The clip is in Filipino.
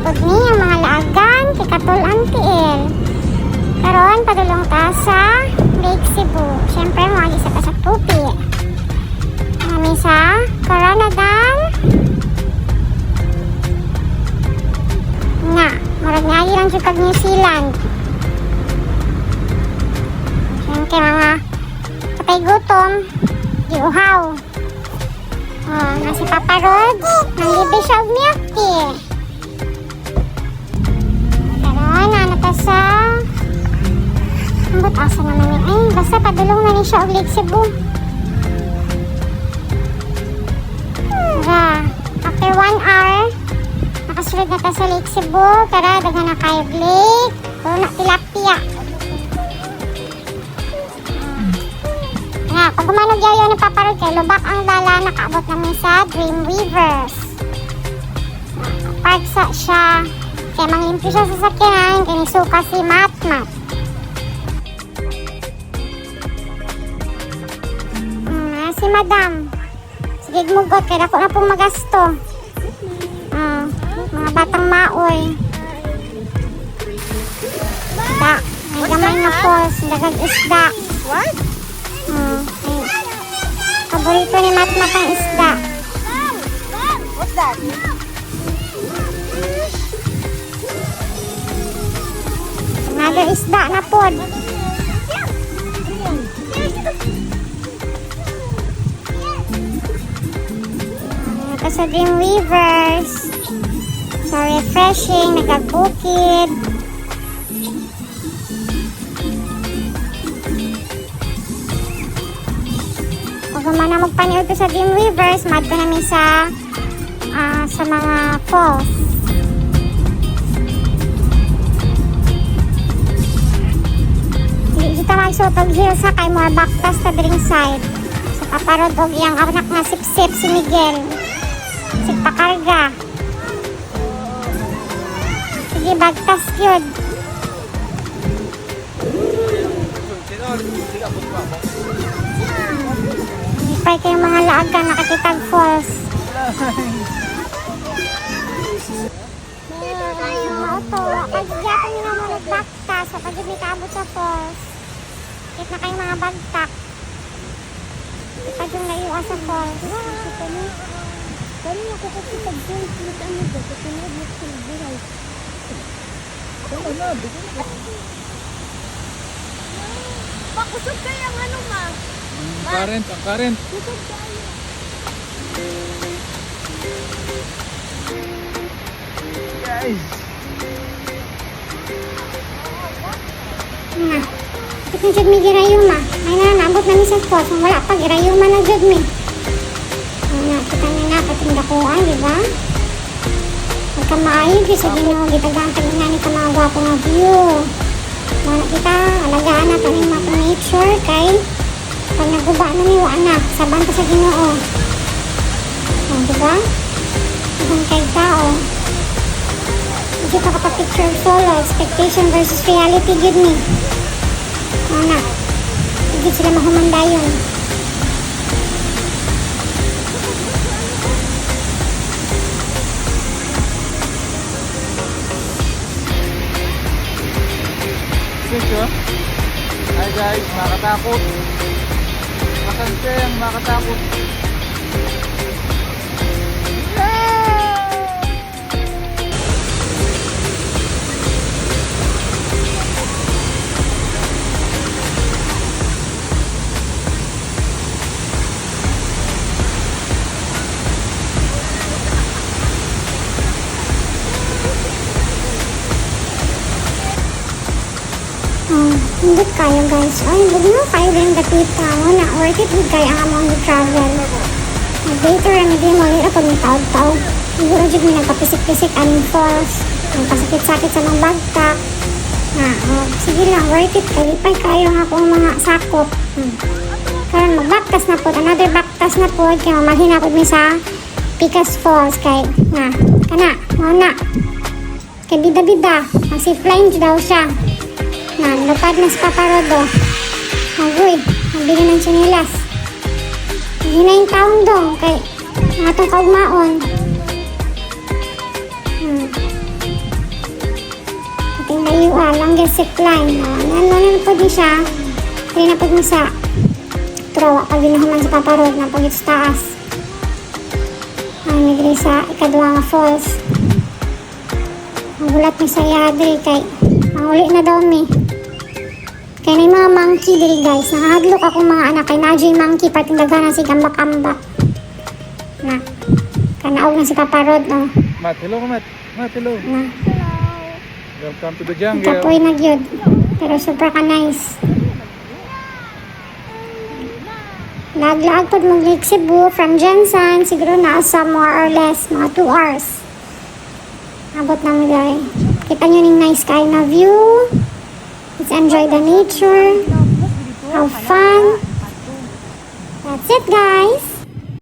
na po ni ang mga laagan kay Katul Antiel. Karon padulong ta sa Lake Cebu. Siyempre mga isa ta sa tupi. Kami sa Caranadan. Nga, marag nga lang sa New Zealand. Siyempre mga patay gutom, giuhaw. Na si Papa Rod, nanglibre siya og milk tea. Karon, ano ta sa... Ang butasa naman ni... Ay, basta padulong na ni siya og Lake Cebu. After 1 hour, nakasulod na ta sa Lake Cebu. Tara, dagan na kayo lake. Puro na tilapia. Pag kumanog yaw ng Papa Rod kay lubak ang dala, nakaabot namin sa Dream Weavers. Park sa siya. Kaya manglimpyo siya sa sakyanan, kaya nisuka si Matmat. Si Madam. Sige gumugot, kaya ako na pong magasto. Mga batang maoy. Isda. May gamay na falls, dagag isda. What? Paborito ni Matmat ang isda. What's that? Another isda na pod. Ito sa Dream Weavers. So refreshing, nagabukid. Kung man na magpaniod ko sa Dream Weavers, mad ko namin sa mga falls. Hindi kita magsutog hills sa kay more baktas sa dring side. So paparod og iyang anak na sip-sip si Miguel. Sigpakarga. Sige, bagtas yun. Ipay kayong mga laagan nakakitag falls. Auto, pag-iyakan nyo na mo nagbaktas so pag may kaabot sa falls, kit na kayong mga bagtak. Ipag yung naiwa sa falls. Kani ako kasi pag-joint ulit ano ba? Kasi nag-look sa buhay. Pakusog kaya ang ano ma? Ang current. Kusog tayo. Guys. Nga. Ito yung jud mi girayuma. Ay na, naabot namin sa falls. Wala pa, girayuma na jud mi. Kita nyo na, patindakuan, di ba? Magkamaayo, sa ginoo, gitagaan ka nga ni ka mga gwapo nga view. Wala kita, alagaan na ito ng mga nature, kay pag naguba na niwa na, saban ka sa ginoo. Di ba? Ibang kay tao. Hindi ka kapag-picture solo, expectation versus reality, good me. Wala. Hindi sila mahumandayon. Hi guys, makatakot. Makanseng, makatakot. Hindi kayo guys. Ay, hindi mo kayo rin gatita mo na worth it with kayo ang among travel. Later, hindi mo rin ako ng taog-taog. Siguro dyan may nagpapisik-pisik aning falls. Nagpasakit-sakit sa mga bagtak. Sige lang, worth it. Kalipay kayo ang akong mga sakop. Karon magbaktas na po. Another baktas na po. Kaya mamalhin ako din sa Picas Falls. Kay, mauna. Kay bida-bida. Mag-zipline daw siya. Lupad na si Papa Rodo. Agoy, nabili ng sinilas. Hindi na yung taong dong kay atong kaugmaon. zipline. Ano po di siya. Hindi na po mo sa trowa. Pag ginuhuman sa paparod na po sa taas. May diri sa ikaduha nga falls. Magulat ni sa yadri kay manguli na daw mi. Kaya na yung mga monkey diri guys. Nakahadlok akong mga anak kay na-jay monkey pati daghan na si kamba-kamba. Na. Kanaog na si paparod no. Mat, hello ka, Mat. Mat, hello. Na. Welcome to the jungle. Kapoy na gyud. Pero super ka nice. Naglaag po mong Lake Cebu from Jensen. Siguro na sa more or less mga 2 hours. Abot namin dahil. Kita nyo yung nice kind of view. Let's enjoy the nature. Have fun. That's it guys.